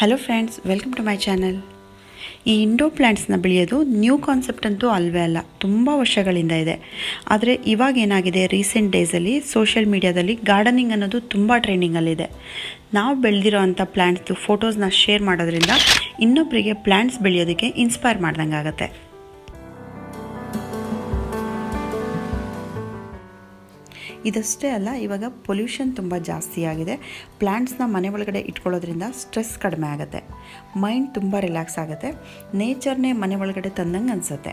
Hello friends, welcome to my channel. ಈ indoor ಪ್ಲ್ಯಾಂಟ್ಸ್ನ ಬೆಳೆಯೋದು ನ್ಯೂ ಕಾನ್ಸೆಪ್ಟ್ ಅಂತೂ ಅಲ್ವೇ ಅಲ್ಲ, ತುಂಬ ವರ್ಷಗಳಿಂದ ಇದೆ. ಆದರೆ ಇವಾಗ ಏನಾಗಿದೆ, ರೀಸೆಂಟ್ ಡೇಸಲ್ಲಿ ಸೋಷಿಯಲ್ ಮೀಡಿಯಾದಲ್ಲಿ ಗಾರ್ಡನಿಂಗ್ ಅನ್ನೋದು ತುಂಬ ಟ್ರೆಂಡಿಂಗಲ್ಲಿದೆ. ನಾವು ಬೆಳೆದಿರೋ ಅಂಥ ಪ್ಲ್ಯಾಂಟ್ಸ್ದು ಫೋಟೋಸ್ನ ಶೇರ್ ಮಾಡೋದ್ರಿಂದ ಇನ್ನೊಬ್ಬರಿಗೆ ಪ್ಲ್ಯಾಂಟ್ಸ್ ಬೆಳೆಯೋದಕ್ಕೆ ಇನ್ಸ್ಪೈರ್ ಮಾಡ್ದಂಗೆ ಆಗುತ್ತೆ. ಇದಷ್ಟೇ ಅಲ್ಲ, ಇವಾಗ ಪೊಲ್ಯೂಷನ್ ತುಂಬ ಜಾಸ್ತಿ ಆಗಿದೆ. ಪ್ಲ್ಯಾಂಟ್ಸ್ನ ಮನೆ ಒಳಗಡೆ ಇಟ್ಕೊಳ್ಳೋದ್ರಿಂದ ಸ್ಟ್ರೆಸ್ ಕಡಿಮೆ ಆಗುತ್ತೆ, ಮೈಂಡ್ ತುಂಬ ರಿಲ್ಯಾಕ್ಸ್ ಆಗುತ್ತೆ, ನೇಚರ್ನೇ ಮನೆ ಒಳಗಡೆ ತಂದಂಗೆ ಅನಿಸುತ್ತೆ.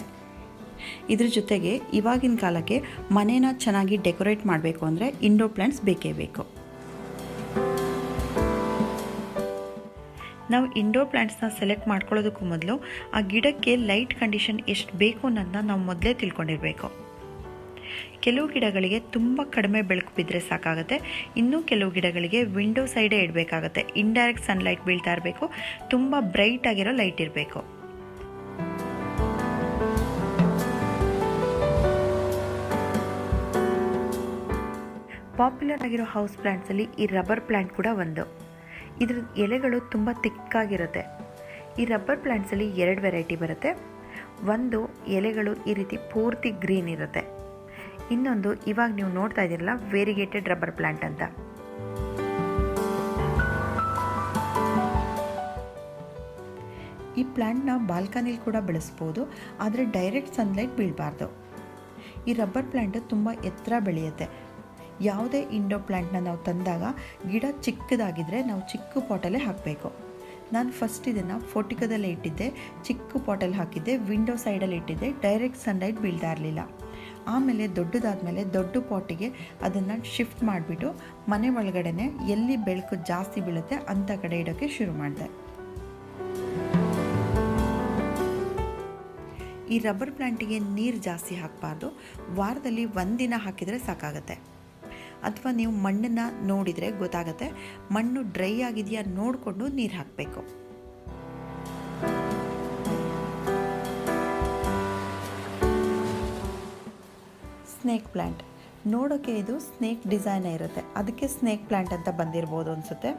ಇದ್ರ ಜೊತೆಗೆ ಇವಾಗಿನ ಕಾಲಕ್ಕೆ ಮನೇನ ಚೆನ್ನಾಗಿ ಡೆಕೋರೇಟ್ ಮಾಡಬೇಕು ಅಂದರೆ ಇಂಡೋರ್ ಪ್ಲ್ಯಾಂಟ್ಸ್ ಬೇಕೇ ಬೇಕು. ನಾವು ಇಂಡೋರ್ ಪ್ಲ್ಯಾಂಟ್ಸ್ನ ಸೆಲೆಕ್ಟ್ ಮಾಡ್ಕೊಳ್ಳೋದಕ್ಕೂ ಮೊದಲು ಆ ಗಿಡಕ್ಕೆ ಲೈಟ್ ಕಂಡೀಷನ್ ಎಷ್ಟು ಬೇಕು ಅನ್ನೋದನ್ನ ನಾವು ಮೊದಲೇ ತಿಳ್ಕೊಂಡಿರಬೇಕು. ಕೆಲವು ಗಿಡಗಳಿಗೆ ತುಂಬ ಕಡಿಮೆ ಬೆಳಕು ಬಿದ್ದರೆ ಸಾಕಾಗುತ್ತೆ, ಇನ್ನೂ ಕೆಲವು ಗಿಡಗಳಿಗೆ ವಿಂಡೋ ಸೈಡೇ ಇಡಬೇಕಾಗುತ್ತೆ. ಇಂಡೈರೆಕ್ಟ್ ಸನ್ಲೈಟ್ ಬೀಳ್ತಾ ಇರಬೇಕು, ತುಂಬ ಬ್ರೈಟ್ ಆಗಿರೋ ಲೈಟ್ ಇರಬೇಕು. ಪಾಪ್ಯುಲರ್ ಆಗಿರೋ ಹೌಸ್ ಪ್ಲ್ಯಾಂಟ್ಸಲ್ಲಿ ಈ ರಬ್ಬರ್ ಪ್ಲ್ಯಾಂಟ್ ಕೂಡ ಒಂದು. ಇದ್ರ ಎಲೆಗಳು ತುಂಬ ತಿಕ್ಕಾಗಿರುತ್ತೆ. ಈ ರಬ್ಬರ್ ಪ್ಲ್ಯಾಂಟ್ಸಲ್ಲಿ 2 ವೆರೈಟಿ ಬರುತ್ತೆ. ಒಂದು, ಎಲೆಗಳು ಈ ರೀತಿ ಪೂರ್ತಿ ಗ್ರೀನ್ ಇರುತ್ತೆ. ಇನ್ನೊಂದು, ಇವಾಗ ನೀವು ನೋಡ್ತಾ ಇದ್ದೀರಲ್ಲ, ವೇರಿಗೇಟೆಡ್ ರಬ್ಬರ್ ಪ್ಲ್ಯಾಂಟ್ ಅಂತ. ಈ ಪ್ಲ್ಯಾಂಟ್ನ ಬಾಲ್ಕನಿಲಿ ಕೂಡ ಬೆಳೆಸ್ಬೋದು, ಆದರೆ ಡೈರೆಕ್ಟ್ ಸನ್ಲೈಟ್ ಬೀಳಬಾರ್ದು. ಈ ರಬ್ಬರ್ ಪ್ಲ್ಯಾಂಟ್ ತುಂಬ ಎತ್ತರ ಬೆಳೆಯುತ್ತೆ. ಯಾವುದೇ ಇಂಡೋರ್ ಪ್ಲ್ಯಾಂಟ್ನ ನಾವು ತಂದಾಗ ಗಿಡ ಚಿಕ್ಕದಾಗಿದ್ದರೆ ನಾವು ಚಿಕ್ಕ ಪಾಟಲ್ಲೇ ಹಾಕಬೇಕು. ನಾನು ಫಸ್ಟ್ ಇದನ್ನು ಫೋಟಿಕದಲ್ಲೇ ಇಟ್ಟಿದ್ದೆ, ಚಿಕ್ಕ ಪಾಟಲ್ಲಿ ಹಾಕಿದ್ದೆ, ವಿಂಡೋ ಸೈಡಲ್ಲಿ ಇಟ್ಟಿದ್ದೆ, ಡೈರೆಕ್ಟ್ ಸನ್ಲೈಟ್ ಬೀಳ್ತಾ ಇರಲಿಲ್ಲ. ಆಮೇಲೆ ದೊಡ್ಡದಾದಮೇಲೆ ದೊಡ್ಡ ಪಾಟಿಗೆ ಅದನ್ನು ಶಿಫ್ಟ್ ಮಾಡಿಬಿಟ್ಟು ಮನೆ ಒಳಗಡೆ ಎಲ್ಲಿ ಬೆಳಕು ಜಾಸ್ತಿ ಬೀಳುತ್ತೆ ಅಂಥ ಕಡೆ ಇಡೋಕ್ಕೆ ಶುರು ಮಾಡಿದೆ. ಈ ರಬ್ಬರ್ ಪ್ಲ್ಯಾಂಟಿಗೆ ನೀರು ಜಾಸ್ತಿ ಹಾಕಬಾರ್ದು, ವಾರದಲ್ಲಿ 1 ದಿನ ಹಾಕಿದರೆ ಸಾಕಾಗುತ್ತೆ. ಅಥವಾ ನೀವು ಮಣ್ಣನ್ನು ನೋಡಿದರೆ ಗೊತ್ತಾಗುತ್ತೆ, ಮಣ್ಣು ಡ್ರೈ ಆಗಿದೆಯಾ ನೋಡಿಕೊಂಡು ನೀರು ಹಾಕಬೇಕು. ಸ್ನೇಕ್ ಪ್ಲ್ಯಾಂಟ್ ನೋಡೋಕ್ಕೆ ಇದು ಸ್ನೇಕ್ ಡಿಸೈನ್ ಇರುತ್ತೆ, ಅದಕ್ಕೆ ಸ್ನೇಕ್ ಪ್ಲ್ಯಾಂಟ್ ಅಂತ ಬಂದಿರ್ಬೋದು ಅನಿಸುತ್ತೆ.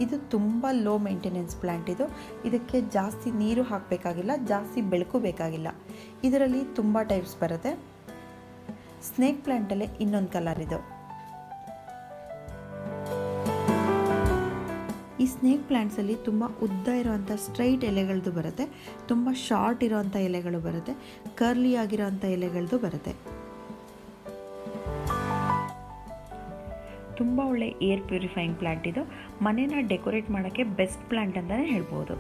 ಇದು ತುಂಬ ಲೋ ಮೇಂಟೆನೆನ್ಸ್ ಪ್ಲ್ಯಾಂಟ್. ಇದಕ್ಕೆ ಜಾಸ್ತಿ ನೀರು ಹಾಕಬೇಕಾಗಿಲ್ಲ, ಜಾಸ್ತಿ ಬೆಳಕು ಬೇಕಾಗಿಲ್ಲ. ಇದರಲ್ಲಿ ತುಂಬ ಟೈಪ್ಸ್ ಬರುತ್ತೆ. ಸ್ನೇಕ್ ಪ್ಲ್ಯಾಂಟಲ್ಲೇ ಇನ್ನೊಂದು ಕಲರ್ ಇದು. ಈ ಸ್ನೇಕ್ ಪ್ಲ್ಯಾಂಟ್ಸಲ್ಲಿ ತುಂಬ ಉದ್ದ ಇರೋವಂಥ ಸ್ಟ್ರೈಟ್ ಎಲೆಗಳದ್ದು ಬರುತ್ತೆ, ತುಂಬ ಶಾರ್ಟ್ ಇರೋವಂಥ ಎಲೆಗಳು ಬರುತ್ತೆ, ಕರ್ಲಿ ಆಗಿರೋವಂಥ ಎಲೆಗಳದ್ದು ಬರುತ್ತೆ. ತುಂಬ ಒಳ್ಳೆ ಏರ್ ಪ್ಯೂರಿಫೈಯಿಂಗ್ ಪ್ಲ್ಯಾಂಟ್ ಇದು. ಮನೇನ ಡೆಕೋರೇಟ್ ಮಾಡೋಕ್ಕೆ ಬೆಸ್ಟ್ ಪ್ಲ್ಯಾಂಟ್ ಅಂತಲೇ ಹೇಳ್ಬೋದು.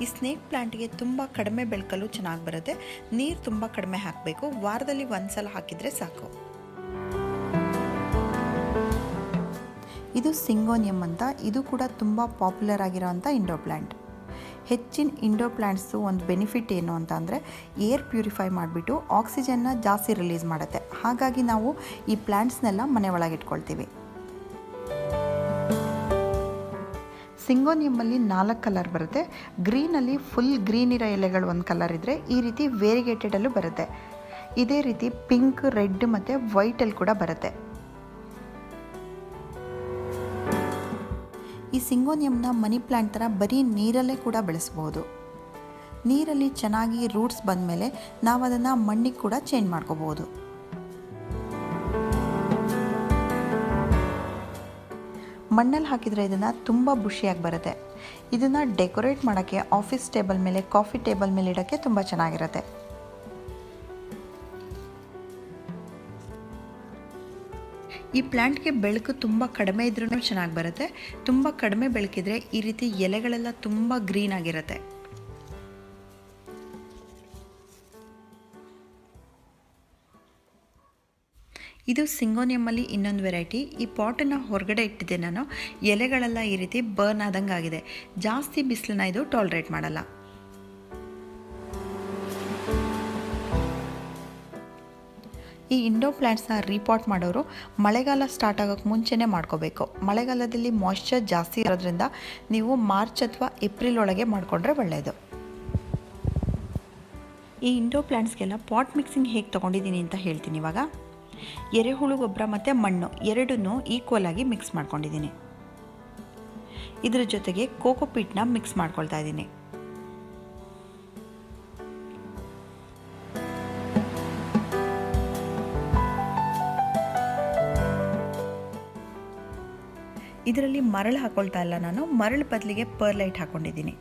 ಈ ಸ್ನೇಕ್ ಪ್ಲ್ಯಾಂಟ್ಗೆ ತುಂಬ ಕಡಿಮೆ ಬೆಳಕಲ್ಲೂ ಚೆನ್ನಾಗಿ ಬರುತ್ತೆ. ನೀರು ತುಂಬ ಕಡಿಮೆ ಹಾಕಬೇಕು, ವಾರದಲ್ಲಿ 1 ಸಲ ಹಾಕಿದರೆ ಸಾಕು. ಇದು ಸಿಂಗೋನಿಯಂ ಅಂತ, ಇದು ಕೂಡ ತುಂಬ ಪಾಪ್ಯುಲರ್ ಆಗಿರೋವಂಥ ಇಂಡೋರ್ ಪ್ಲ್ಯಾಂಟ್. ಹೆಚ್ಚಿನ ಇಂಡೋರ್ ಪ್ಲ್ಯಾಂಟ್ಸು ಒಂದು ಬೆನಿಫಿಟ್ ಏನು ಅಂತ ಅಂದರೆ, ಏರ್ ಪ್ಯೂರಿಫೈ ಮಾಡಿಬಿಟ್ಟು ಆಕ್ಸಿಜನ್ನ ಜಾಸ್ತಿ ರಿಲೀಸ್ ಮಾಡುತ್ತೆ. ಹಾಗಾಗಿ ನಾವು ಈ ಪ್ಲ್ಯಾಂಟ್ಸ್ನೆಲ್ಲ ಮನೆ ಒಳಗೆ ಇಟ್ಕೊಳ್ತೀವಿ. ಸಿಂಗೋನಿಯಮ್ಮಲ್ಲಿ 4 ಕಲರ್ ಬರುತ್ತೆ. ಗ್ರೀನಲ್ಲಿ ಫುಲ್ ಗ್ರೀನ್ ಇರೋ ಎಲೆಗಳು ಒಂದು ಕಲರ್ ಇದ್ದರೆ, ಈ ರೀತಿ ವೇರಿಗೇಟೆಡಲ್ಲೂ ಬರುತ್ತೆ. ಇದೇ ರೀತಿ ಪಿಂಕ್, ರೆಡ್ ಮತ್ತು ವೈಟಲ್ಲಿ ಕೂಡ ಬರುತ್ತೆ. ಈ ಸಿಂಗೋನಿಯಂನ ಮನಿ ಪ್ಲ್ಯಾಂಟ್ ಥರ ಬರೀ ನೀರಲ್ಲೇ ಕೂಡ ಬೆಳೆಸ್ಬೋದು. ನೀರಲ್ಲಿ ಚೆನ್ನಾಗಿ ರೂಟ್ಸ್ ಬಂದಮೇಲೆ ನಾವು ಅದನ್ನು ಮಣ್ಣಿಗೆ ಕೂಡ ಚೇಂಜ್ ಮಾಡ್ಕೋಬೋದು. ಮಣ್ಣಲ್ಲಿ ಹಾಕಿದರೆ ಇದನ್ನು ತುಂಬ ಬುಷಿಯಾಗಿ ಬರುತ್ತೆ. ಇದನ್ನು ಡೆಕೋರೇಟ್ ಮಾಡೋಕ್ಕೆ ಆಫೀಸ್ ಟೇಬಲ್ ಮೇಲೆ, ಕಾಫಿ ಟೇಬಲ್ ಮೇಲೆ ಇಡೋಕ್ಕೆ ತುಂಬ ಚೆನ್ನಾಗಿರುತ್ತೆ. ಈ ಪ್ಲ್ಯಾಂಟ್ಗೆ ಬೆಳಕು ತುಂಬ ಕಡಿಮೆ ಇದ್ರೂ ಚೆನ್ನಾಗಿ ಬರುತ್ತೆ. ತುಂಬ ಕಡಿಮೆ ಬೆಳಕಿದ್ರೆ ಈ ರೀತಿ ಎಲೆಗಳೆಲ್ಲ ತುಂಬ ಗ್ರೀನ್ ಆಗಿರುತ್ತೆ. ಇದು ಸಿಂಗೋನಿಯಮ್ಮಲ್ಲಿ ಇನ್ನೊಂದು ವೆರೈಟಿ. ಈ ಪಾಟನ್ನು ಹೊರಗಡೆ ಇಟ್ಟಿದ್ದೆ ನಾನು, ಎಲೆಗಳೆಲ್ಲ ಈ ರೀತಿ ಬರ್ನ್ ಆದಂಗೆ ಆಗಿದೆ. ಜಾಸ್ತಿ ಬಿಸಿಲನ್ನ ಇದು ಟಾಲರೇಟ್ ಮಾಡಲ್ಲ. ಈ ಇಂಡೋರ್ ಪ್ಲ್ಯಾಂಟ್ಸ್ನ ರೀಪಾಟ್ ಮಾಡೋರು ಮಳೆಗಾಲ ಸ್ಟಾರ್ಟ್ ಆಗೋಕ್ಕೆ ಮುಂಚೆನೇ ಮಾಡ್ಕೋಬೇಕು. ಮಳೆಗಾಲದಲ್ಲಿ ಮಾಯ್ಶ್ಚರ್ ಜಾಸ್ತಿ ಇರೋದ್ರಿಂದ ನೀವು ಮಾರ್ಚ್ ಅಥವಾ ಏಪ್ರಿಲ್ ಒಳಗೆ ಮಾಡಿಕೊಂಡ್ರೆ ಒಳ್ಳೆಯದು. ಈ ಇಂಡೋರ್ ಪ್ಲ್ಯಾಂಟ್ಸ್ಗೆಲ್ಲ ಪಾಟ್ ಮಿಕ್ಸಿಂಗ್ ಹೇಗೆ ತೊಗೊಂಡಿದ್ದೀನಿ ಅಂತ ಹೇಳ್ತೀನಿ ಇವಾಗ. ಎರೆಹುಳು ಗೊಬ್ಬರ ಮತ್ತು ಮಣ್ಣು ಎರಡನ್ನೂ ಈಕ್ವಲ್ ಆಗಿ ಮಿಕ್ಸ್ ಮಾಡ್ಕೊಂಡಿದ್ದೀನಿ. ಇದರ ಜೊತೆಗೆ ಕೋಕೋಪೀಟ್ನ ಮಿಕ್ಸ್ ಮಾಡ್ಕೊಳ್ತಾ ಇದ್ದೀನಿ. ಇದರಲ್ಲಿ ಮರಳು ಹಾಕೊಳ್ತಾ ಇಲ್ಲ, ನಾನು ಮರಳು ಬದಲಿಗೆ ಪರ್ಲೈಟ್ ಹಾಕ್ಕೊಂಡಿದ್ದೀನಿ.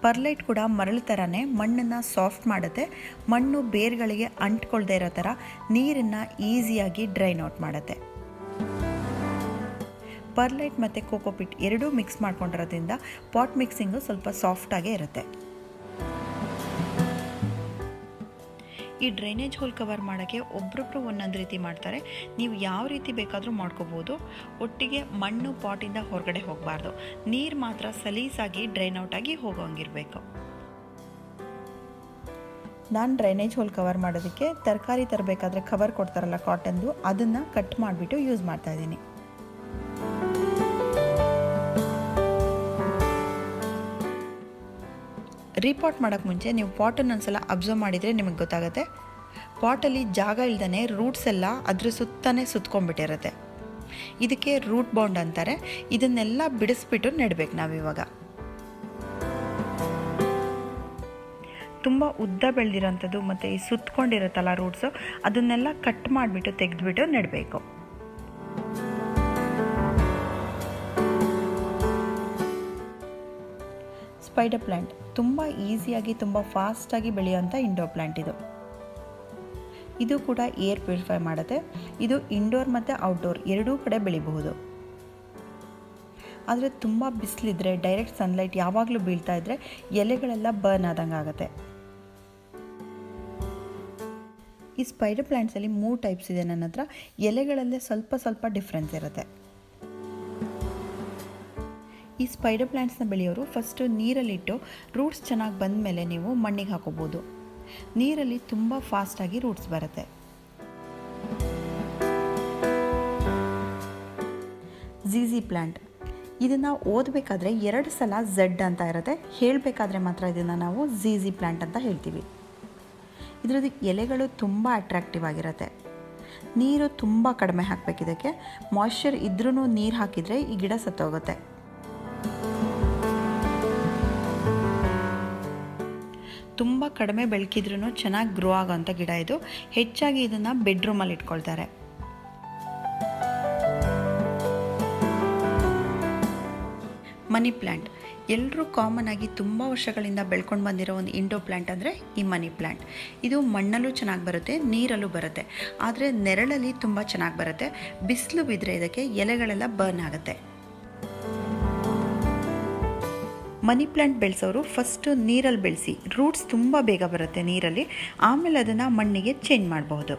ಪರ್ಲೈಟ್ ಕೂಡ ಮರಳು ಥರನೇ ಮಣ್ಣನ್ನು ಸಾಫ್ಟ್ ಮಾಡುತ್ತೆ. ಮಣ್ಣು ಬೇರುಗಳಿಗೆ ಅಂಟ್ಕೊಳ್ದೇ ಇರೋ ಥರ ನೀರನ್ನು ಈಸಿಯಾಗಿ ಡ್ರೈನ್ ಔಟ್ ಮಾಡುತ್ತೆ. ಪರ್ಲೈಟ್ ಮತ್ತು ಕೋಕೋಪೀಟ್ ಎರಡೂ ಮಿಕ್ಸ್ ಮಾಡ್ಕೊಂಡಿರೋದ್ರಿಂದ ಪಾಟ್ ಮಿಕ್ಸಿಂಗು ಸ್ವಲ್ಪ ಸಾಫ್ಟಾಗೇ ಇರುತ್ತೆ. ಈ ಡ್ರೈನೇಜ್ ಹೋಲ್ ಕವರ್ ಮಾಡೋಕ್ಕೆ ಒಬ್ಬರೊಬ್ಬರು ಒಂದೊಂದು ರೀತಿ ಮಾಡ್ತಾರೆ. ನೀವು ಯಾವ ರೀತಿ ಬೇಕಾದರೂ ಮಾಡ್ಕೋಬೋದು. ಒಟ್ಟಿಗೆ ಮಣ್ಣು ಪಾಟಿಂದ ಹೊರಗಡೆ ಹೋಗಬಾರ್ದು, ನೀರು ಮಾತ್ರ ಸಲೀಸಾಗಿ ಡ್ರೈನ್ ಔಟ್ ಆಗಿ ಹೋಗೋಂಗಿರಬೇಕು. ನಾನು ಡ್ರೈನೇಜ್ ಹೋಲ್ ಕವರ್ ಮಾಡೋದಕ್ಕೆ ತರಕಾರಿ ತರಬೇಕಾದ್ರೆ ಕವರ್ ಕೊಡ್ತಾರಲ್ಲ ಕಾಟನ್ದು, ಅದನ್ನು ಕಟ್ ಮಾಡಿಬಿಟ್ಟು ಯೂಸ್ ಮಾಡ್ತಾಯಿದ್ದೀನಿ. ರೀಪಾಟ್ ಮಾಡೋಕ್ಕೆ ಮುಂಚೆ ನೀವು ಪಾಟನ್ನು ಒಂದ್ಸಲ ಅಬ್ಸರ್ವ್ ಮಾಡಿದರೆ ನಿಮಗೆ ಗೊತ್ತಾಗುತ್ತೆ. ಪಾಟಲ್ಲಿ ಜಾಗ ಇಲ್ದೇ ರೂಟ್ಸ್ ಎಲ್ಲ ಅದ್ರ ಸುತ್ತನೇ ಸುತ್ಕೊಂಡ್ಬಿಟ್ಟಿರುತ್ತೆ. ಇದಕ್ಕೆ ರೂಟ್ ಬೌಂಡ್ ಅಂತಾರೆ. ಇದನ್ನೆಲ್ಲ ಬಿಡಿಸ್ಬಿಟ್ಟು ನೆಡಬೇಕು ನಾವಿವಾಗ. ತುಂಬ ಉದ್ದ ಬೆಳೆದಿರೋಂಥದ್ದು ಮತ್ತು ಈ ಸುತ್ಕೊಂಡಿರುತ್ತಲ್ಲ ರೂಟ್ಸು, ಅದನ್ನೆಲ್ಲ ಕಟ್ ಮಾಡಿಬಿಟ್ಟು ತೆಗೆದುಬಿಟ್ಟು ನೆಡಬೇಕು. ಸ್ಪೈಡರ್ ಪ್ಲ್ಯಾಂಟ್ ತುಂಬ ಈಸಿಯಾಗಿ ತುಂಬ ಫಾಸ್ಟಾಗಿ ಬೆಳೆಯುವಂಥ ಇಂಡೋರ್ ಪ್ಲ್ಯಾಂಟ್ ಇದು ಕೂಡ ಏರ್ ಪ್ಯೂರಿಫೈ ಮಾಡುತ್ತೆ. ಇದು ಇಂಡೋರ್ ಮತ್ತು ಔಟ್ಡೋರ್ ಎರಡೂ ಕಡೆ ಬೆಳಿಬಹುದು. ಆದರೆ ತುಂಬ ಬಿಸಿಲಿದ್ರೆ, ಡೈರೆಕ್ಟ್ ಸನ್ಲೈಟ್ ಯಾವಾಗಲೂ ಬೀಳ್ತಾ ಇದ್ದರೆ ಎಲೆಗಳೆಲ್ಲ ಬರ್ನ್ ಆದಂಗೆ ಆಗುತ್ತೆ. ಈ ಸ್ಪೈಡರ್ ಪ್ಲ್ಯಾಂಟ್ಸಲ್ಲಿ 3 ಟೈಪ್ಸ್ ಇದೆ ನನ್ನ ಹತ್ರ. ಎಲೆಗಳಲ್ಲೇ ಸ್ವಲ್ಪ ಸ್ವಲ್ಪ ಡಿಫ್ರೆನ್ಸ್ ಇರುತ್ತೆ. ಈ ಸ್ಪೈಡರ್ ಪ್ಲ್ಯಾಂಟ್ಸ್ನ ಬೆಳೆಯೋರು ಫಸ್ಟು ನೀರಲ್ಲಿಟ್ಟು ರೂಟ್ಸ್ ಚೆನ್ನಾಗಿ ಬಂದ ಮೇಲೆ ನೀವು ಮಣ್ಣಿಗೆ ಹಾಕೋಬೋದು. ನೀರಲ್ಲಿ ತುಂಬ ಫಾಸ್ಟಾಗಿ ರೂಟ್ಸ್ ಬರುತ್ತೆ. ಝೀಝಿ ಪ್ಲ್ಯಾಂಟ್ ಇದನ್ನು ಓದಬೇಕಾದ್ರೆ 2 ಸಲ ಝೆಡ್ ಅಂತ ಇರುತ್ತೆ, ಹೇಳಬೇಕಾದ್ರೆ ಮಾತ್ರ ಇದನ್ನು ನಾವು ಝೀಝಿ ಪ್ಲ್ಯಾಂಟ್ ಅಂತ ಹೇಳ್ತೀವಿ. ಇದರದ್ದು ಎಲೆಗಳು ತುಂಬ ಅಟ್ರಾಕ್ಟಿವ್ ಆಗಿರುತ್ತೆ. ನೀರು ತುಂಬ ಕಡಿಮೆ ಹಾಕಬೇಕು. ಇದಕ್ಕೆ ಮಾಯ್ಶ್ಚರ್ ಇದ್ರೂ ನೀರು ಹಾಕಿದರೆ ಈ ಗಿಡ ಸತ್ತೋಗುತ್ತೆ. ತುಂಬ ಕಡಿಮೆ ಬೆಳಕಿದ್ರೂ ಚೆನ್ನಾಗಿ ಗ್ರೋ ಆಗೋಂಥ ಗಿಡ ಇದು. ಹೆಚ್ಚಾಗಿ ಇದನ್ನು ಬೆಡ್ರೂಮಲ್ಲಿ ಇಟ್ಕೊಳ್ತಾರೆ. ಮನಿ ಪ್ಲ್ಯಾಂಟ್ ಎಲ್ಲರೂ ಕಾಮನ್ ಆಗಿ ತುಂಬ ವರ್ಷಗಳಿಂದ ಬೆಳ್ಕೊಂಡು ಬಂದಿರೋ ಒಂದು ಇಂಡೋರ್ ಪ್ಲ್ಯಾಂಟ್ ಅಂದರೆ ಈ ಮನಿ ಪ್ಲ್ಯಾಂಟ್. ಇದು ಮಣ್ಣಲ್ಲೂ ಚೆನ್ನಾಗಿ ಬರುತ್ತೆ, ನೀರಲ್ಲೂ ಬರುತ್ತೆ. ಆದರೆ ನೆರಳಲ್ಲಿ ತುಂಬ ಚೆನ್ನಾಗಿ ಬರುತ್ತೆ. ಬಿಸಿಲು ಬಿದ್ದರೆ ಇದಕ್ಕೆ ಎಲೆಗಳೆಲ್ಲ ಬರ್ನ್ ಆಗುತ್ತೆ. ಮನಿ ಪ್ಲ್ಯಾಂಟ್ ಬೆಳೆಸೋರು ಫಸ್ಟು ನೀರಲ್ಲಿ ಬೆಳೆಸಿ, ರೂಟ್ಸ್ ತುಂಬ ಬೇಗ ಬರುತ್ತೆ ನೀರಲ್ಲಿ. ಆಮೇಲೆ ಅದನ್ನು ಮಣ್ಣಿಗೆ ಚೇಂಜ್ ಮಾಡಬಹುದು.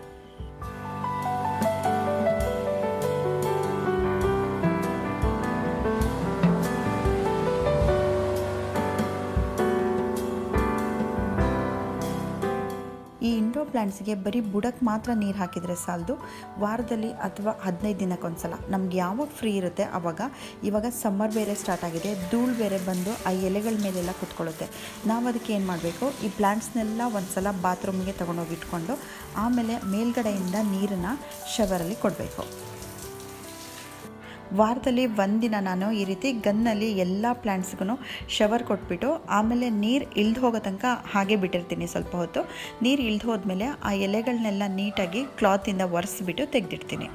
ಈ ಇಂಡೋರ್ ಪ್ಲ್ಯಾಂಟ್ಸ್ಗೆ ಬರೀ ಬುಡಕ್ಕೆ ಮಾತ್ರ ನೀರು ಹಾಕಿದರೆ ಸಾಲದು. ವಾರದಲ್ಲಿ ಅಥವಾ 15 ದಿನಕ್ಕೊಂದ್ಸಲ ನಮ್ಗೆ ಯಾವಾಗ ಫ್ರೀ ಇರುತ್ತೆ ಆವಾಗ. ಇವಾಗ ಸಮ್ಮರ್ ಬೇರೆ ಸ್ಟಾರ್ಟ್ ಆಗಿದೆ, ಧೂಳು ಬೇರೆ ಬಂದು ಆ ಎಲೆಗಳ ಮೇಲೆಲ್ಲ ಕುತ್ಕೊಳ್ಳುತ್ತೆ. ನಾವು ಅದಕ್ಕೆ ಏನು ಮಾಡಬೇಕು, ಈ ಪ್ಲ್ಯಾಂಟ್ಸ್ನೆಲ್ಲ ಒಂದ್ಸಲ ಬಾತ್ರೂಮಿಗೆ ತೊಗೊಂಡೋಗಿ ಇಟ್ಕೊಂಡು ಆಮೇಲೆ ಮೇಲ್ಗಡೆಯಿಂದ ನೀರನ್ನು ಶವರಲ್ಲಿ ಕೊಡಬೇಕು. ವಾರದಲ್ಲಿ 1 ದಿನ ನಾನು ಈ ರೀತಿ ಗನ್ನಲ್ಲಿ ಎಲ್ಲ ಪ್ಲ್ಯಾಂಟ್ಸ್ಗೂ ಶವರ್ ಕೊಟ್ಬಿಟ್ಟು ಆಮೇಲೆ ನೀರು ಇಳ್ದು ಹೋಗೋ ತನಕ ಹಾಗೆ ಬಿಟ್ಟಿರ್ತೀನಿ. ಸ್ವಲ್ಪ ಹೊತ್ತು ನೀರು ಇಳ್ದು ಹೋದ್ಮೇಲೆ ಆ ಎಲೆಗಳನ್ನೆಲ್ಲ ನೀಟಾಗಿ ಕ್ಲಾತಿಂದ ಒರೆಸ್ಬಿಟ್ಟು ತೆಗೆದಿಡ್ತೀನಿ.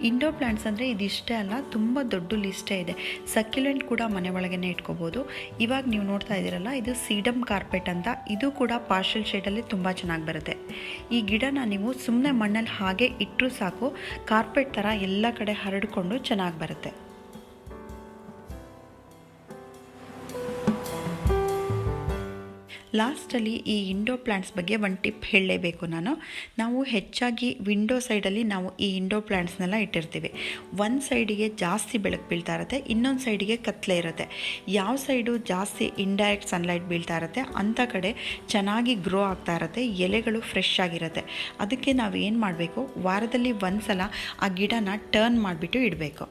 ಇಂಡೋರ್ ಪ್ಲ್ಯಾಂಟ್ಸ್ ಅಂದರೆ ಇದಿಷ್ಟೇ ಅಲ್ಲ, ತುಂಬ ದೊಡ್ಡ ಲಿಸ್ಟೇ ಇದೆ. ಸಕ್ಯುಲೆಂಟ್ ಕೂಡ ಮನೆ ಒಳಗೇ ಇಟ್ಕೋಬೋದು. ಇವಾಗ ನೀವು ನೋಡ್ತಾ ಇದ್ದೀರಲ್ಲ, ಇದು ಸೀಡಮ್ ಕಾರ್ಪೆಟ್ ಅಂತ. ಇದು ಕೂಡ ಪಾರ್ಷಲ್ ಶೇಡಲ್ಲಿ ತುಂಬ ಚೆನ್ನಾಗಿ ಬರುತ್ತೆ. ಈ ಗಿಡನ ನೀವು ಸುಮ್ಮನೆ ಮಣ್ಣಲ್ಲಿ ಹಾಗೆ ಇಟ್ಟರೂ ಸಾಕು, ಕಾರ್ಪೆಟ್ ಥರ ಎಲ್ಲ ಕಡೆ ಹರಡಿಕೊಂಡು ಚೆನ್ನಾಗಿ ಬರುತ್ತೆ. ಲಾಸ್ಟಲ್ಲಿ ಈ ಇಂಡೋರ್ ಪ್ಲ್ಯಾಂಟ್ಸ್ ಬಗ್ಗೆ ಒಂದು ಟಿಪ್ ಹೇಳಲೇಬೇಕು ನಾವು ಹೆಚ್ಚಾಗಿ ವಿಂಡೋ ಸೈಡಲ್ಲಿ ನಾವು ಈ ಇಂಡೋರ್ ಪ್ಲ್ಯಾಂಟ್ಸ್ನೆಲ್ಲ ಇಟ್ಟಿರ್ತೀವಿ. ಒಂದು ಸೈಡಿಗೆ ಜಾಸ್ತಿ ಬೆಳಕು ಬೀಳ್ತಾ ಇರುತ್ತೆ, ಇನ್ನೊಂದು ಸೈಡಿಗೆ ಕತ್ತಲೆ ಇರುತ್ತೆ. ಯಾವ ಸೈಡು ಜಾಸ್ತಿ ಇಂಡೈರೆಕ್ಟ್ ಸನ್ಲೈಟ್ ಬೀಳ್ತಾ ಇರುತ್ತೆ ಅಂಥ ಕಡೆ ಚೆನ್ನಾಗಿ ಗ್ರೋ ಆಗ್ತಾ ಇರುತ್ತೆ, ಎಲೆಗಳು ಫ್ರೆಶ್ ಆಗಿರುತ್ತೆ. ಅದಕ್ಕೆ ನಾವು ಏನು ಮಾಡಬೇಕು, ವಾರದಲ್ಲಿ ಒಂದು ಸಲ ಆ ಗಿಡನ ಟರ್ನ್ ಮಾಡಿಬಿಟ್ಟು ಇಡಬೇಕು.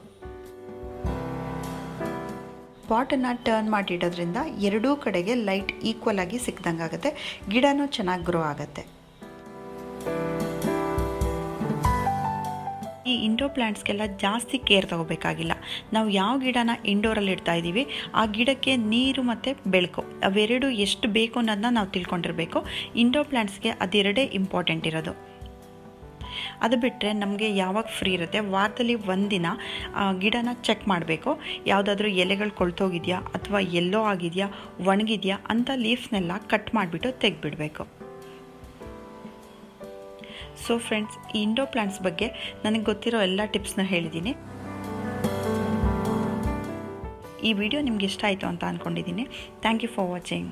ಪಾಟನ್ನು ಟರ್ನ್ ಮಾಡಿಡೋದ್ರಿಂದ ಎರಡೂ ಕಡೆಗೆ ಲೈಟ್ ಈಕ್ವಲ್ ಆಗಿ ಸಿಕ್ದಂಗೆ ಆಗುತ್ತೆ, ಗಿಡನೂ ಚೆನ್ನಾಗಿ ಗ್ರೋ ಆಗುತ್ತೆ. ಈ ಇಂಡೋರ್ ಪ್ಲ್ಯಾಂಟ್ಸ್ಗೆಲ್ಲ ಜಾಸ್ತಿ ಕೇರ್ ತಗೋಬೇಕಾಗಿಲ್ಲ. ನಾವು ಯಾವ ಗಿಡನ ಇಂಡೋರಲ್ಲಿ ಇಡ್ತಾ ಇದ್ದೀವಿ ಆ ಗಿಡಕ್ಕೆ ನೀರು ಮತ್ತು ಬೆಳಕು ಅವೆರಡು ಎಷ್ಟು ಬೇಕು ಅನ್ನೋದನ್ನ ನಾವು ತಿಳ್ಕೊಂಡಿರಬೇಕು. ಇಂಡೋರ್ ಪ್ಲ್ಯಾಂಟ್ಸ್ಗೆ ಅದೆರಡೇ ಇಂಪಾರ್ಟೆಂಟ್ ಇರೋದು. ಅದು ಬಿಟ್ಟರೆ ನಮಗೆ ಯಾವಾಗ ಫ್ರೀ ಇರುತ್ತೆ ವಾರದಲ್ಲಿ ಒಂದಿನ ಗಿಡನ ಚೆಕ್ ಮಾಡಬೇಕು. ಯಾವುದಾದ್ರೂ ಎಲೆಗಳು ಕೊಳ್ತೋಗಿದೆಯಾ ಅಥವಾ ಎಲ್ಲೋ ಆಗಿದೆಯಾ ಒಣಗಿದೆಯಾ ಅಂತ ಲೀವ್ಸ್ನೆಲ್ಲ ಕಟ್ ಮಾಡಿಬಿಟ್ಟು ತೆಗೆದುಬಿಡಬೇಕು. ಸೊ ಫ್ರೆಂಡ್ಸ್, ಈ ಇಂಡೋರ್ ಪ್ಲ್ಯಾಂಟ್ಸ್ ಬಗ್ಗೆ ನನಗೆ ಗೊತ್ತಿರೋ ಎಲ್ಲ ಟಿಪ್ಸ್ನ ಹೇಳಿದ್ದೀನಿ. ಈ ವಿಡಿಯೋ ನಿಮ್ಗೆ ಇಷ್ಟ ಆಯಿತು ಅಂತ ಅಂದ್ಕೊಂಡಿದ್ದೀನಿ. Thank you for watching.